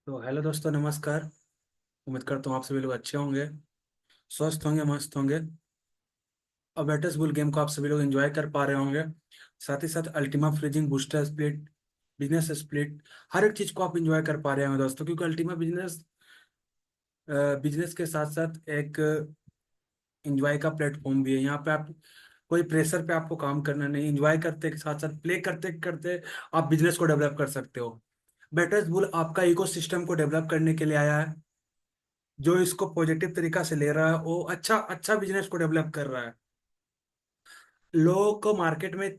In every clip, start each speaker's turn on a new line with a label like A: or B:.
A: तो हेलो दोस्तों, नमस्कार। उम्मीद करता हूँ आप सभी लोग अच्छे होंगे, स्वस्थ होंगे, मस्त होंगे। और बेटस बुल गेम को आप सभी लोग एंजॉय कर पा रहे होंगे। साथ ही साथ ultima freezing, booster split, business split, हर एक चीज को आप एंजॉय कर पा रहे होंगे दोस्तों, क्योंकि अल्टीमा बिजनेस बिजनेस के साथ साथ एक एंजॉय का प्लेटफॉर्म भी है। यहाँ पे आप कोई प्रेशर पे आपको काम करना नहीं, एंजॉय करते के साथ साथ प्ले करते करते आप बिजनेस को डेवलप कर सकते हो। बेटस बुल आपका इकोसिस्टम को डेवलप करने के लिए आया है। जो इसको पॉजिटिव तरीका से ले रहा है वो अच्छा अच्छा बिजनेस को डेवलप कर रहा है। लोगों को मार्केट में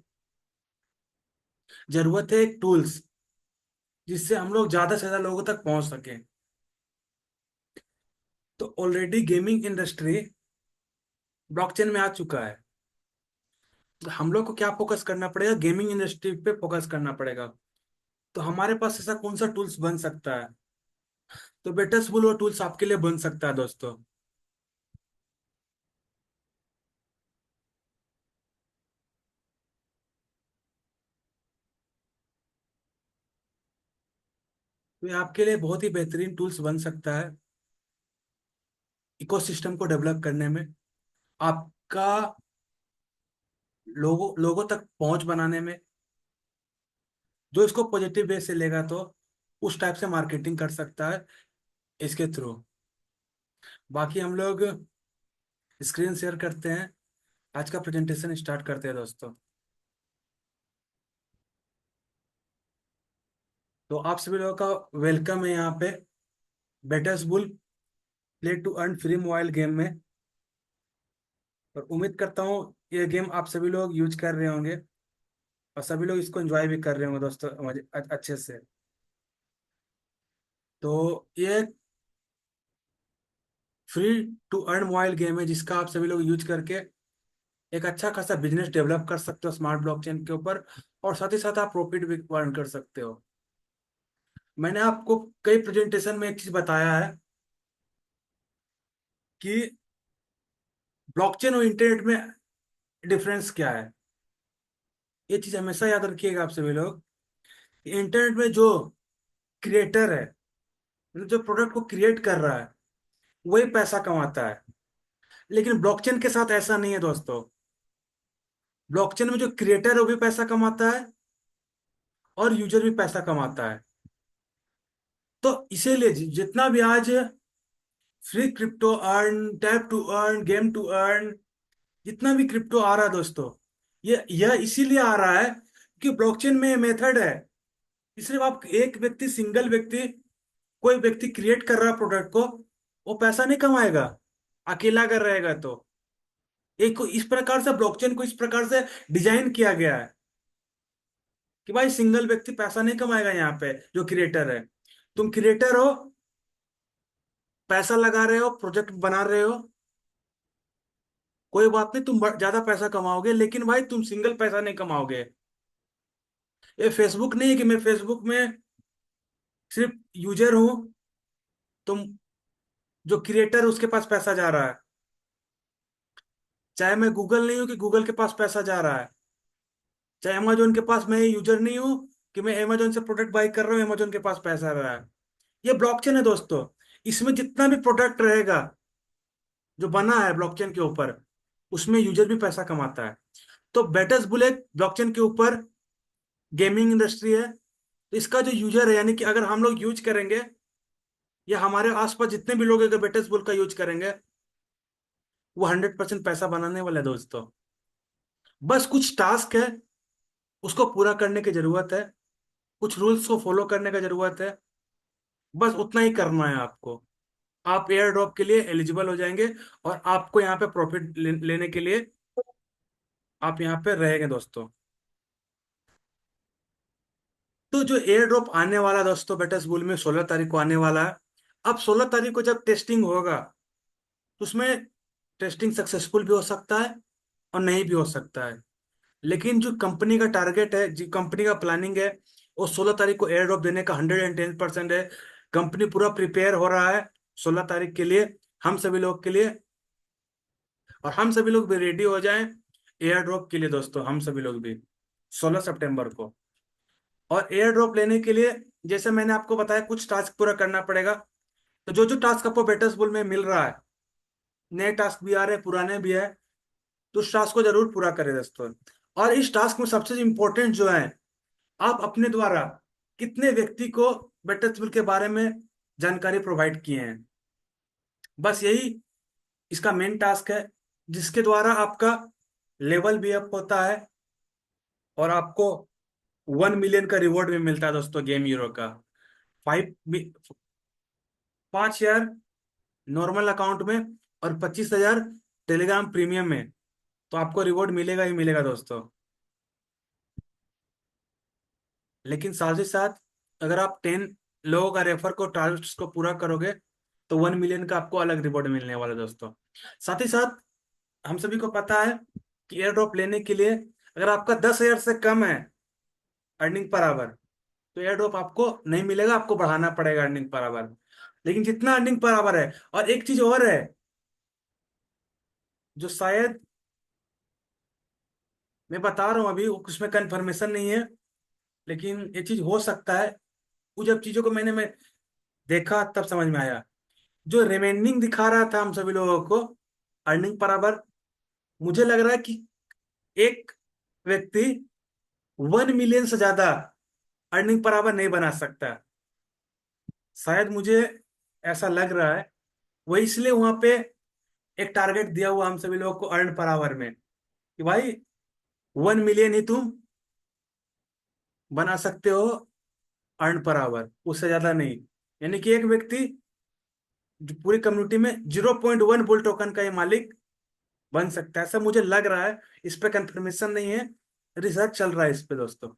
A: जरूरत है एक टूल्स, जिससे हम लोग ज्यादा से ज्यादा लोगों तक पहुंच सके। तो ऑलरेडी गेमिंग इंडस्ट्री ब्लॉकचेन में आ चुका है। तो हम लोग को क्या फोकस करना पड़ेगा, गेमिंग इंडस्ट्री पे फोकस करना पड़ेगा। तो हमारे पास ऐसा कौन सा टूल्स बन सकता है? तो बेटस बुल वो टूल्स आपके लिए बन सकता है दोस्तों। तो ये आपके लिए बहुत ही बेहतरीन टूल्स बन सकता है इकोसिस्टम को डेवलप करने में, आपका लोगों लोगों तक पहुंच बनाने में। जो इसको पॉजिटिव वे से लेगा तो उस टाइप से मार्केटिंग कर सकता है इसके थ्रू। बाकी हम लोग स्क्रीन शेयर करते हैं, आज का प्रेजेंटेशन स्टार्ट करते हैं दोस्तों। तो आप सभी लोगों का वेलकम है यहाँ पे betters bull play to earn free mobile game में। और उम्मीद करता हूँ ये गेम आप सभी लोग यूज कर रहे होंगे और सभी लोग इसको एंजॉय भी कर रहे होंगे दोस्तों, अच्छे से। तो ये free to earn mobile game है जिसका आप सभी लोग यूज करके एक अच्छा खासा बिजनेस डेवलप कर सकते हो स्मार्ट ब्लॉकचेन के ऊपर। और साथ ही साथ आप प्रॉफिट भी अर्न कर सकते हो। मैंने आपको कई प्रेजेंटेशन में एक चीज बताया है कि ब्लॉकचेन और इंटरनेट में डिफरेंस क्या है। ये चीज हमेशा याद रखिएगा आप सभी लोग। इंटरनेट में जो क्रिएटर है, मतलब जो प्रोडक्ट को क्रिएट कर रहा है, वही पैसा कमाता है। लेकिन ब्लॉकचेन के साथ ऐसा नहीं है दोस्तों। ब्लॉकचेन में जो क्रिएटर है वो भी पैसा कमाता है और यूजर भी पैसा कमाता है। तो इसीलिए जितना भी आज free crypto earn, tap to earn, game to earn, जितना भी क्रिप्टो आ रहा है दोस्तों, ये यह इसीलिए आ रहा है कि ब्लॉकचेन में मेथड है। सिर्फ आप एक व्यक्ति, सिंगल व्यक्ति, कोई व्यक्ति क्रिएट कर रहा है प्रोडक्ट को, वो पैसा नहीं कमाएगा अकेला अगर रहेगा तो। एक इस प्रकार से ब्लॉकचेन को इस प्रकार से डिजाइन किया गया है कि भाई सिंगल व्यक्ति पैसा नहीं कमाएगा। यहाँ पे जो क्रिएटर है, तुम क्रिएटर हो, पैसा लगा रहे हो, प्रोजेक्ट बना रहे हो, कोई बात नहीं, तुम ज्यादा पैसा कमाओगे, लेकिन भाई तुम सिंगल पैसा नहीं कमाओगे। ये फेसबुक नहीं है कि मैं फेसबुक में सिर्फ यूजर हूं, तुम जो क्रिएटर उसके पास पैसा जा रहा है। चाहे मैं गूगल नहीं हूं कि गूगल के पास पैसा जा रहा है। चाहे अमेजोन के पास मैं यूजर नहीं हूं कि मैं अमेजोन से प्रोडक्ट बाई कर रहा हूँ, अमेजोन के पास पैसा आ रहा है। ये ब्लॉकचेन है दोस्तों। इसमें जितना भी प्रोडक्ट रहेगा जो बना है ब्लॉकचेन के ऊपर, उसमें यूजर भी पैसा कमाता है। तो बेटस बुल एक ब्लॉकचेन के ऊपर गेमिंग इंडस्ट्री है। तो इसका जो यूजर है, यानी कि अगर हम लोग यूज करेंगे या हमारे आसपास जितने भी लोग अगर बेटस बुल का यूज करेंगे, वो 100% पैसा बनाने वाले हैं दोस्तों। बस कुछ टास्क है, उसको पूरा करने की जरूरत है, कुछ रूल्स को फॉलो करने का जरूरत है। बस उतना ही करना है आपको। आप एयर ड्रॉप के लिए एलिजिबल हो जाएंगे और आपको यहाँ पे प्रॉफिट लेने के लिए आप यहाँ पे रहेंगे दोस्तों। तो जो एयर ड्रॉप आने वाला है दोस्तों बेटस बुल में 16 तारीख को आने वाला है। अब 16 तारीख को जब टेस्टिंग होगा तो उसमें टेस्टिंग सक्सेसफुल भी हो सकता है और नहीं भी हो सकता है। लेकिन जो कंपनी का टारगेट है, जो कंपनी का प्लानिंग है, वो 16 तारीख को एयर ड्रॉप देने का 110% है। कंपनी पूरा प्रिपेयर हो रहा है 16 तारीख के लिए, हम सभी लोग के लिए। और हम सभी लोग भी रेडी हो जाएं एयर ड्रॉप के लिए दोस्तों, हम सभी लोग भी 16 सितंबर को। और एयर ड्रॉप लेने के लिए जैसे मैंने आपको बताया कुछ टास्क पूरा करना पड़ेगा। तो जो जो टास्क आपको बेटर्स बुल में मिल रहा है, नए टास्क भी आ रहे हैं पुराने भी है, तो उस टास्क को जरूर पूरा करें दोस्तों। और इस टास्क में सबसे इम्पोर्टेंट जो है, आप अपने द्वारा कितने व्यक्ति को बेटर्स बुल के बारे में जानकारी प्रोवाइड किए हैं, बस यही इसका मेन टास्क है, जिसके द्वारा आपका लेवल भी अप होता है और आपको 1 मिलियन का रिवॉर्ड भी मिलता है दोस्तों, गेम हीरो का। 5,000 नॉर्मल अकाउंट में और 25,000 टेलीग्राम प्रीमियम में, तो आपको रिवॉर्ड मिलेगा ही मिलेगा दोस्तों। लेकिन साथ ही साथ अगर आप 10 लोगों का रेफर को टारगेट्स को पूरा करोगे, तो 1 मिलियन का आपको अलग रिवॉर्ड मिलने वाला है दोस्तों। साथ ही साथ हम सभी को पता है कि एयर ड्रॉप लेने के लिए अगर आपका 10,000 से कम है अर्निंग पर आवर, तो एयर ड्रॉप आपको नहीं मिलेगा, आपको बढ़ाना पड़ेगा अर्निंग पर आवर। लेकिन जितना अर्निंग पर आवर है, और एक चीज और है जो शायद मैं बता रहा हूँ अभी, उसमें कंफर्मेशन नहीं है, लेकिन ये चीज हो सकता है। वो जब चीजों को मैं देखा तब समझ में आया। जो रिमेनिंग दिखा रहा था हम सभी लोगों को अर्निंग पर आवर, मुझे लग रहा है कि एक व्यक्ति 1 मिलियन से ज्यादा अर्निंग पर आवर नहीं बना सकता, शायद मुझे ऐसा लग रहा है। वो इसलिए वहां पे एक टारगेट दिया हुआ हम सभी लोगों को अर्न पर आवर में, कि भाई 1 मिलियन ही तुम बना सकते हो अर्न पर आवर, उससे ज्यादा नहीं। यानी कि एक व्यक्ति जो पूरी कम्युनिटी में 0.1 बुल टोकन का ही मालिक बन सकता है, ऐसा मुझे लग रहा है। इस पे कंफर्मेशन नहीं है, रिसर्च चल रहा है इस पे दोस्तों,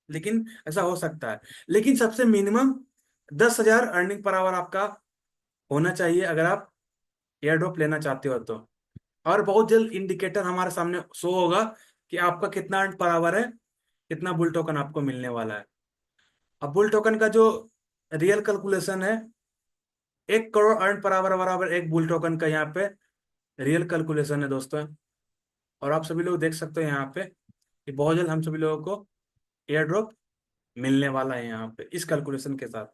A: लेकिन ऐसा हो सकता है। लेकिन सबसे मिनिमम 10,000 अर्निंग पर आवर आपका होना चाहिए अगर आप एयर ड्रॉप लेना चाहते हो तो। और बहुत जल्द इंडिकेटर हमारे सामने शो होगा कि आपका कितना अर्न पर आवर है, कितना बुल टोकन आपको मिलने वाला है। अब बुल टोकन का जो रियल कैलकुलेशन है, 1 करोड़ अर्न पर आवर बराबर एक बुल टोकन का यहाँ पे रियल कैलकुलेशन है दोस्तों। और आप सभी लोग देख सकते हो यहाँ पे कि बहुत जल्द हम सभी लोगों को एयर ड्रॉप मिलने वाला है यहाँ पे इस कैलकुलेशन के साथ।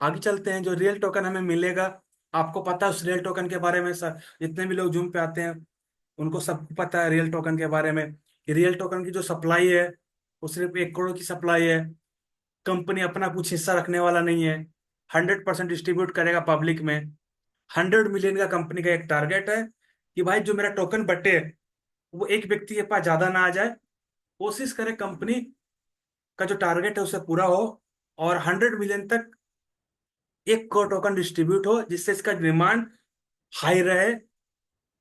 A: आगे चलते हैं, जो रियल टोकन हमें मिलेगा, आपको पता है उस रियल टोकन के बारे में सर, जितने भी लोग जूम पे आते हैं उनको सबको पता है रियल टोकन के बारे में, कि रियल टोकन की जो सप्लाई है वो सिर्फ 1 करोड़ की सप्लाई है। कंपनी अपना कुछ हिस्सा रखने वाला नहीं है, 100% डिस्ट्रीब्यूट करेगा पब्लिक में। 100 मिलियन का कंपनी का एक टारगेट है कि भाई जो मेरा टोकन बटे वो एक व्यक्ति के पास ज्यादा ना आ जाए, कोशिश करे कंपनी का जो टारगेट है उसे पूरा हो, और 100 मिलियन तक 1 करोड़ टोकन डिस्ट्रीब्यूट हो, जिससे इसका डिमांड हाई रहे।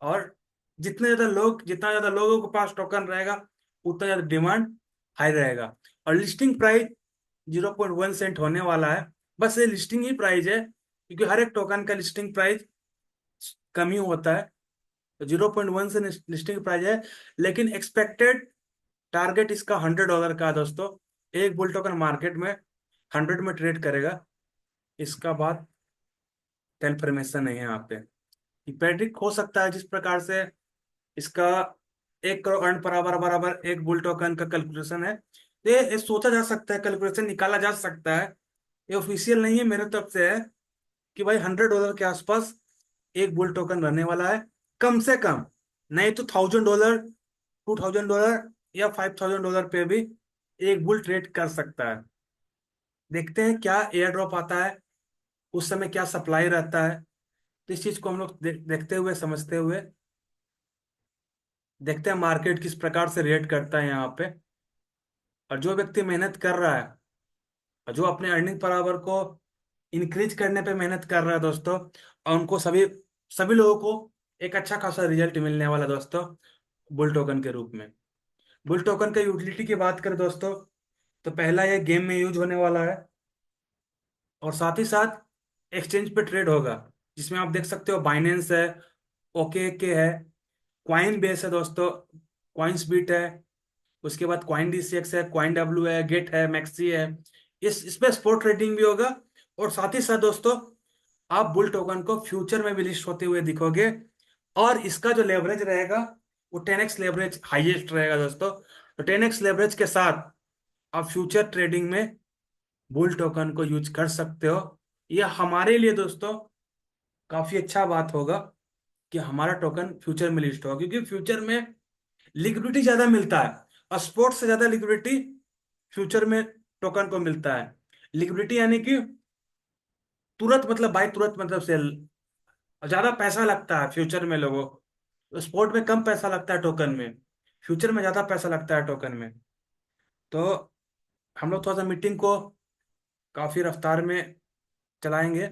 A: और जितना ज्यादा लोगों के पास टोकन रहेगा, उतना ज्यादा डिमांड हाई रहेगा। और लिस्टिंग प्राइस 0.1 सेंट होने वाला है, बस ये लिस्टिंग ही प्राइस है, क्योंकि हर एक टोकन का लिस्टिंग प्राइस कम ही होता है। तो 0.1 से लिस्टिंग प्राइस है, लेकिन एक्सपेक्टेड टारगेट इसका $100 का है दोस्तों। एक बुल टोकन मार्केट में 100 में ट्रेड करेगा, इसका बात कंफर्मेशन नहीं है यहाँ पे। प्रेडिक्ट हो सकता है जिस प्रकार से इसका 1 करोड़ अर्न पर आवर बराबर एक बुल टोकन का कैलकुलेशन है, तो ये सोचा जा सकता है, कैलकुलेशन निकाला जा सकता है। ये ऑफिशियल नहीं है मेरे तरफ से है कि भाई $100 के आसपास एक बुल टोकन रहने वाला है, कम से कम। नहीं तो $1,000, $2,000 या $5,000 पे भी एक बुल ट्रेड कर सकता है। देखते हैं क्या एयर ड्रॉप आता है, उस समय क्या सप्लाई रहता है। तो इस चीज को हम लोग देखते हुए समझते हुए देखते हैं मार्केट किस प्रकार से रेट करता है यहाँ पे। और जो व्यक्ति मेहनत कर रहा है और जो अपने अर्निंग पर आवर को इंक्रीज करने पे मेहनत कर रहा है दोस्तों, और उनको सभी सभी लोगों को एक अच्छा खासा रिजल्ट मिलने वाला है दोस्तों, बुल टोकन के रूप में। बुल टोकन का यूटिलिटी की बात करें दोस्तों, तो पहला ये गेम में यूज होने वाला है, और साथ ही साथ एक्सचेंज पे ट्रेड होगा, जिसमें आप देख सकते हो बाइनेंस है, ओके के है, क्वाइन बेस है दोस्तों, क्वाइंस बीट है, उसके बाद क्वाइन DCX है, क्वाइन डब्ल्यू है, गेट है, मैक्सी है। इसमें स्पॉट ट्रेडिंग भी होगा। और साथ ही साथ दोस्तों, आप बुल टोकन को फ्यूचर में भी लिस्ट होते हुए दिखोगे, और इसका जो लेवरेज रहेगा वो 10x लेवरेज हाईएस्ट रहेगा दोस्तों। तो 10x लेवरेज के साथ आप फ्यूचर ट्रेडिंग में बुल टोकन को यूज कर सकते हो। यह हमारे लिए दोस्तों काफी अच्छा बात होगा कि हमारा टोकन फ्यूचर में लिस्ट होगा, क्योंकि फ्यूचर में लिक्विडिटी ज्यादा मिलता है, और स्पॉट से ज्यादा लिक्विडिटी फ्यूचर में टोकन को मिलता है। लिक्विडिटी यानी कि तुरंत, मतलब भाई तुरंत, मतलब सेल, ज्यादा पैसा लगता है फ्यूचर में लोगों को। स्पॉट में कम पैसा लगता है टोकन में, फ्यूचर में ज्यादा पैसा लगता है टोकन में। तो हम लोग थोड़ा सा मीटिंग को काफी रफ्तार में चलाएंगे,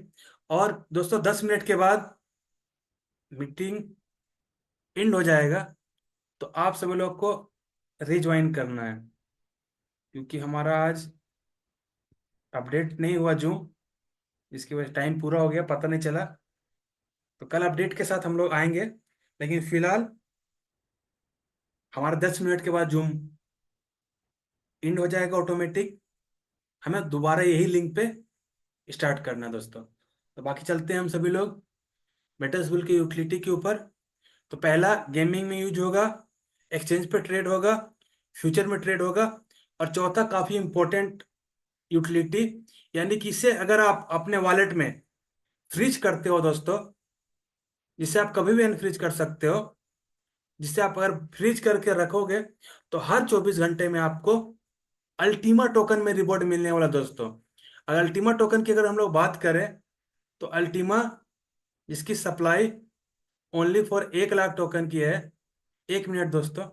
A: और दोस्तों 10 मिनट के बाद मीटिंग एंड हो जाएगा। तो आप सभी लोग को रिज्वाइन करना है, क्योंकि हमारा आज अपडेट नहीं हुआ जूम, जिसकी वजह टाइम पूरा हो गया, पता नहीं चला। तो कल अपडेट के साथ हम लोग आएंगे, लेकिन फिलहाल हमारा 10 मिनट के बाद जूम एंड हो जाएगा ऑटोमेटिक। हमें दोबारा यही लिंक पे स्टार्ट करना है दोस्तों। तो बाकी चलते हैं हम सभी लोग मेटासबुल की यूटिलिटी के ऊपर। तो पहला गेमिंग में यूज होगा, एक्सचेंज पे ट्रेड होगा, फ्यूचर में ट्रेड होगा, और चौथा काफी इंपॉर्टेंट यूटिलिटी, यानी कि इसे अगर आप अपने वॉलेट में फ्रीज करते हो दोस्तों, जिसे आप कभी भी अनफ्रीज कर सकते हो, जिसे आप अगर फ्रीज करके रखोगे तो हर 24 घंटे में आपको अल्टीमा टोकन में रिवॉर्ड मिलने वाला दोस्तों। अगर अल्टीमा टोकन की अगर हम लोग बात करें, तो अल्टीमा, जिसकी supply only for 1 lakh token की है। 1 मिनट दोस्तों।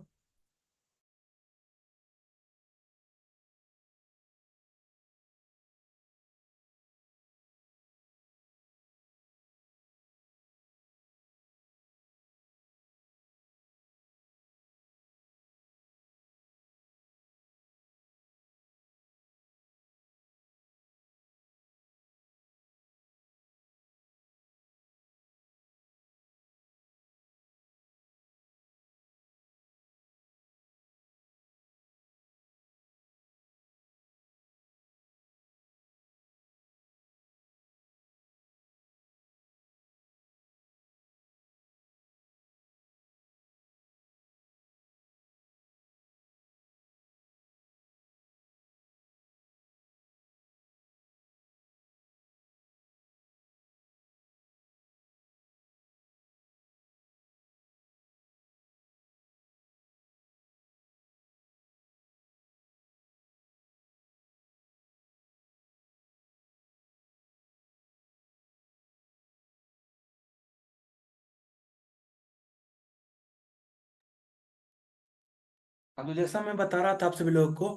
A: अब तो जैसा मैं बता रहा था आप सभी लोगों को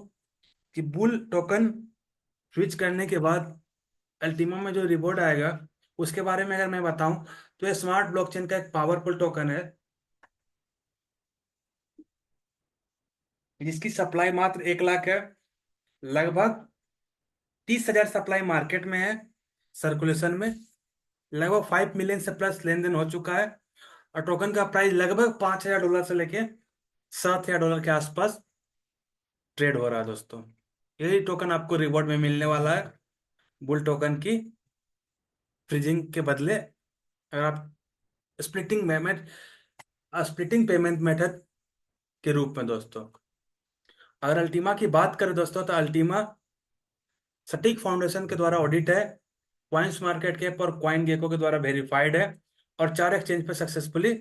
A: कि बुल टोकन स्विच करने के बाद अल्टीमा में जो रिवॉर्ड आएगा, उसके बारे में अगर मैं बताऊं, तो ये स्मार्ट ब्लॉकचेन का एक पावरफुल टोकन है, जिसकी सप्लाई मात्र 1 लाख है। लगभग 30,000 सप्लाई मार्केट में है, सर्कुलेशन में। लगभग 5 मिलियन से प्लस लेन देन हो चुका है, और टोकन का प्राइस लगभग $5,000 से लेके $7,000 के आसपास ट्रेड हो रहा है दोस्तों। यही टोकन आपको रिवॉर्ड में मिलने वाला है, बुल टोकन की फ्रीजिंग के बदले, अगर आप स्प्लिटिंग पेमेंट मेथड के रूप में दोस्तों। अगर अल्टीमा की बात करें दोस्तों, तो अल्टीमा सटीक फाउंडेशन के द्वारा ऑडिट है, क्वाइंस मार्केट कैप और क्वाइन गेको के द्वारा वेरीफाइड है, और 4 एक्सचेंज पे सक्सेसफुली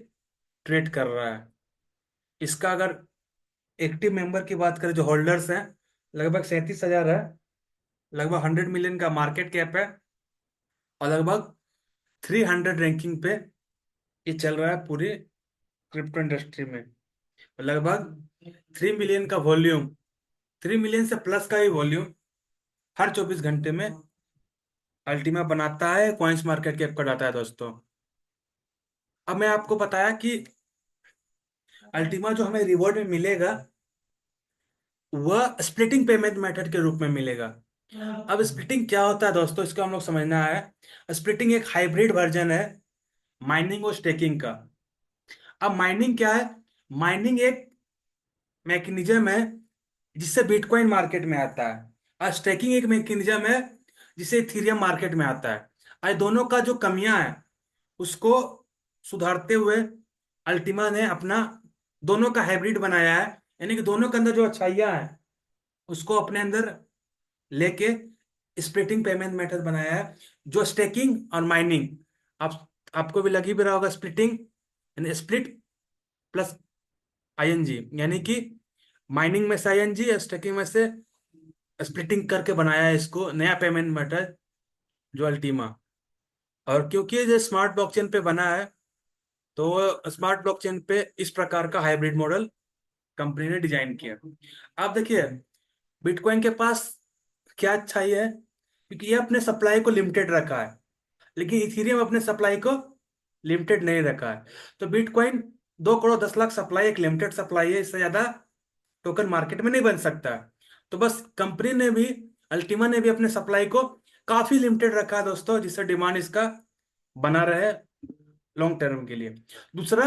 A: ट्रेड कर रहा है। इसका अगर एक्टिव मेंबर की बात करें, जो होल्डर्स हैं, लगभग 37,000 है। लगभग 100 मिलियन का मार्केट कैप है, और लगभग 300 रैंकिंग पे ये चल रहा है पूरी क्रिप्टो इंडस्ट्री में। लगभग 3 मिलियन का वॉल्यूम, 3 मिलियन से प्लस का ही वॉल्यूम हर 24 घंटे में अल्टीमा बनाता है, कॉइंस मार्केट कैप का डाटा है दोस्तों। अब मैं आपको बताया कि अल्टीमा जो हमें रिवॉर्ड में मिलेगा, वह स्प्लिटिंग पेमेंट मेथड के रूप में मिलेगा। अब स्प्लिटिंग क्या होता है दोस्तों, इसको हम लोग समझना है। स्प्लिटिंग एक हाइब्रिड वर्जन है माइनिंग और स्टेकिंग का। अब माइनिंग क्या है? माइनिंग एक मैकेनिज्म है जिससे बिटकॉइन मार्केट में आता है, और स्टेकिंग एक मैकेनिज्म है जिससे इथीरियम मार्केट में आता है। और दोनों का जो कमियां है, उसको सुधारते हुए अल्टीमा ने अपना दोनों का हाइब्रिड बनाया है, यानी कि दोनों के अंदर जो अच्छाइयाँ हैं उसको अपने अंदर लेके स्प्लिटिंग पेमेंट मेथड बनाया है, जो स्टेकिंग और माइनिंग, आप आपको भी लगी भी रहा होगा, स्प्लिटिंग यानी स्प्लिट प्लस आईएनजी, यानी कि माइनिंग में से आईएनजी या स्टेकिंग में से स्प्लिटिंग करके बनाया है इसको नया पेमेंट मेथड, जो अल्टीमा। और क्योंकि ये स्मार्ट ब्लॉकचेन पे बना है, तो स्मार्ट ब्लॉकचेन पे इस प्रकार का हाइब्रिड मॉडल कंपनी ने डिजाइन किया। आप देखिए, बिटकॉइन के पास क्या अच्छाई है, क्योंकि ये अपने सप्लाई को लिमिटेड रखा है, लेकिन इथीरियम अपने सप्लाई को लिमिटेड नहीं रखा है। तो बिटकॉइन 2 करोड़ 10 लाख सप्लाई एक लिमिटेड सप्लाई है, इससे ज्यादा टोकन मार्केट में नहीं बन सकता। तो बस कंपनी ने भी, अल्टीमा ने भी अपने सप्लाई को काफी लिमिटेड रखा है दोस्तों, जिससे डिमांड इसका बना रहे लॉन्ग टर्म के लिए। दूसरा,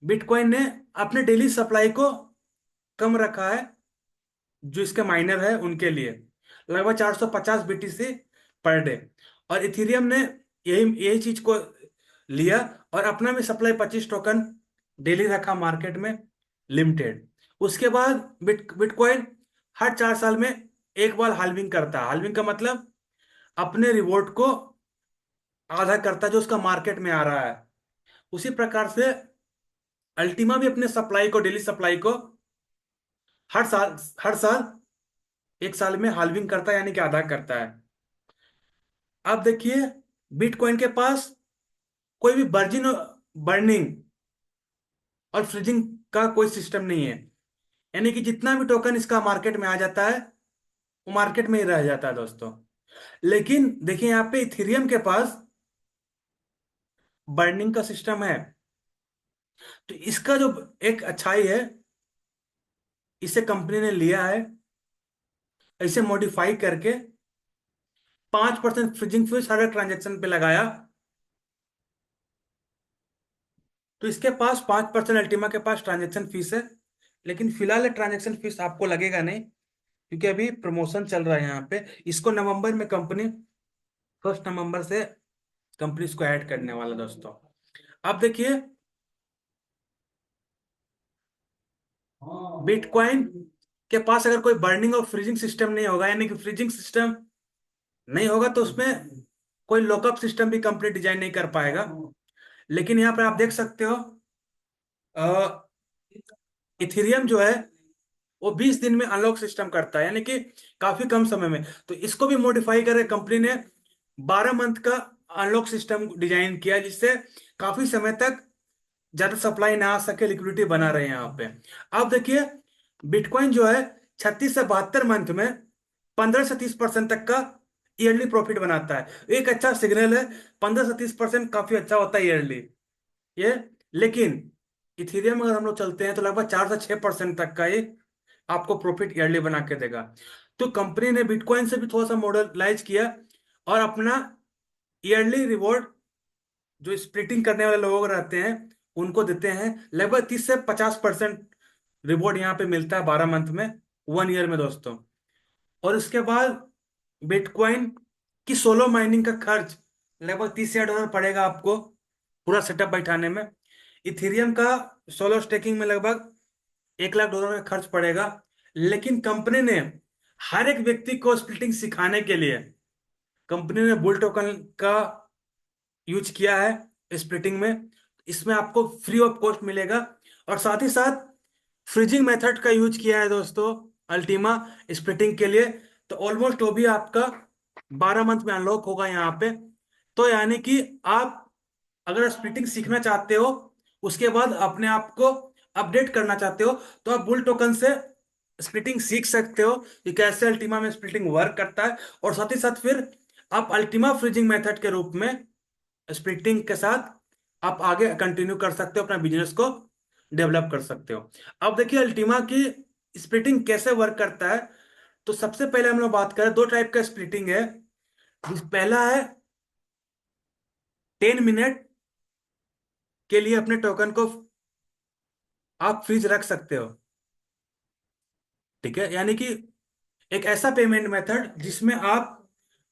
A: बिटकॉइन ने अपने डेली सप्लाई को कम रखा है, जो इसके माइनर है उनके लिए, लगभग 450 BTC पर डे। और इथेरियम ने यही यही चीज को लिया और अपना भी सप्लाई 25 टोकन डेली रखा मार्केट में, लिमिटेड। उसके बाद बिटकॉइन हर 4 साल में एक बार हाल्विंग करता है। हाल्विंग का मतलब अपने रिवॉर्ड को आधा करता है जो उसका मार्केट में आ रहा है। उसी प्रकार से अल्टीमा भी अपने सप्लाई को, डेली सप्लाई को हर साल 1 साल में हाल्विंग करता है, यानी कि आधा करता है। अब देखिए, बिटकॉइन के पास कोई भी बर्जिन बर्निंग और फ्रीजिंग का कोई सिस्टम नहीं है, यानी कि जितना भी टोकन इसका मार्केट में आ जाता है वो मार्केट में ही रह जाता है दोस्तों। लेकिन देखिए, यहाँ पे इथेरियम के पास बर्निंग का सिस्टम है। तो इसका जो एक अच्छाई है, इसे कंपनी ने लिया है, इसे मॉडिफाई करके 5% फ्रीजिंग फीस हर ट्रांजेक्शन पे लगाया। तो इसके पास 5%, अल्टीमा के पास ट्रांजेक्शन फीस है, लेकिन फिलहाल ट्रांजेक्शन फीस आपको लगेगा नहीं, क्योंकि अभी प्रमोशन चल रहा है यहाँ पे। इसको नवंबर में कंपनी, 1 नवंबर से कंपनी इसको ऐड करने वाला दोस्तों। अब देखिए, बिटकॉइन के पास अगर कोई बर्निंग और फ्रीजिंग सिस्टम नहीं होगा, यानी कि फ्रीजिंग सिस्टम नहीं होगा, तो उसमें कोई लॉकअप सिस्टम भी कंपनी डिजाइन नहीं कर पाएगा। लेकिन यहाँ पर आप देख सकते हो, इथेरियम जो है वो 20 दिन में अनलॉक सिस्टम करता है, यानी कि काफी कम समय में। तो इसको भी मॉडिफाई करके कंपनी ने 12 मंथ का अनलॉक सिस्टम डिजाइन किया, जिससे काफी समय तक ज्यादा सप्लाई ना आ सके, लिक्विडिटी बना रहे हैं यहाँ पे। अब देखिए, बिटकॉइन जो है 36 से 72 मंथ में 15 से 30% तक का ईयरली प्रॉफिट बनाता है। एक अच्छा सिग्नल है, 15 से 30% काफी अच्छा होता है ईयरली ये। लेकिन इथेरियम अगर हम लोग चलते हैं तो लगभग 4 से 6% तक का ये आपको प्रॉफिट ईयरली बना के देगा। तो कंपनी ने बिटकॉइन से भी थोड़ा सा मॉडलाइज किया और अपना ईयरली रिवॉर्ड जो स्प्लिटिंग करने वाले लोग रहते हैं उनको देते हैं, लगभग 30 से 50% रिवॉर्ड यहाँ पे मिलता है 12 मंथ में, 1 ईयर में दोस्तों। और उसके बाद बिटकॉइन की सोलो माइनिंग का खर्च लगभग $30,000 पड़ेगा आपको पूरा सेटअप बैठाने में। इथेरियम का सोलो स्टेकिंग में लगभग $1 लाख का खर्च पड़ेगा। लेकिन कंपनी ने हर एक व्यक्ति को स्प्लिटिंग सिखाने के लिए कंपनी ने बुल टोकन का यूज किया है स्प्लिटिंग में। इसमें आपको फ्री ऑफ कॉस्ट मिलेगा। और साथ ही साथ फ्रीजिंग मेथड का यूज किया है दोस्तों अल्टीमा स्प्लिटिंग के लिए। तो ऑलमोस्ट वो भी आपका 12 मंथ में अनलॉक होगा यहाँ पे। तो यानी कि आप अगर स्प्लिटिंग सीखना चाहते हो, उसके बाद अपने आप को अपडेट करना चाहते हो, तो आप बुल टोकन से स्प्लिटिंग सीख सकते हो कि कैसे अल्टीमा में स्प्लिटिंग वर्क करता है। और साथ ही साथ फिर आप अल्टीमा फ्रीजिंग मेथड के रूप में स्प्लिटिंग के साथ आप आगे कंटिन्यू कर सकते हो, अपना बिजनेस को डेवलप कर सकते हो। अब देखिए, अल्टीमा की स्प्लिटिंग कैसे वर्क करता है। तो सबसे पहले हम लोग बात करें, 2 टाइप का स्प्लिटिंग है। पहला है 10 मिनट के लिए अपने टोकन को आप फ्रीज रख सकते हो, ठीक है, यानी कि एक ऐसा पेमेंट मेथड जिसमें आप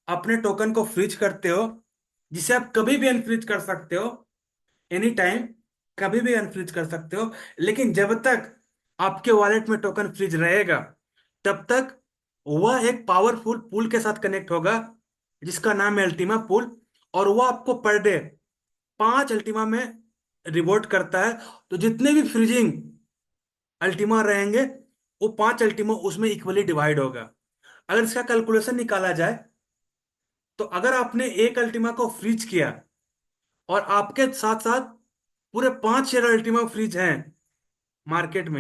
A: अपने टोकन को फ्रीज करते हो, जिसे आप कभी भी अनफ्रीज कर सकते हो, एनी टाइम, कभी भी अनफ्रीज कर सकते हो। लेकिन जब तक आपके वॉलेट में टोकन फ्रीज रहेगा, तब तक वह एक पावरफुल पूल के साथ कनेक्ट होगा जिसका नाम है अल्टीमा पूल। और वह आपको पर डे 5 अल्टीमा में रिवॉर्ड करता है। तो जितने भी फ्रीजिंग अल्टीमा रहेंगे वो 5 अल्टीमा उसमें इक्वली डिवाइड होगा। अगर इसका कैलकुलेशन निकाला जाए तो अगर आपने एक अल्टीमा को फ्रीज किया और आपके साथ साथ पूरे 5 शेयर अल्टीमा फ्रीज हैं मार्केट में,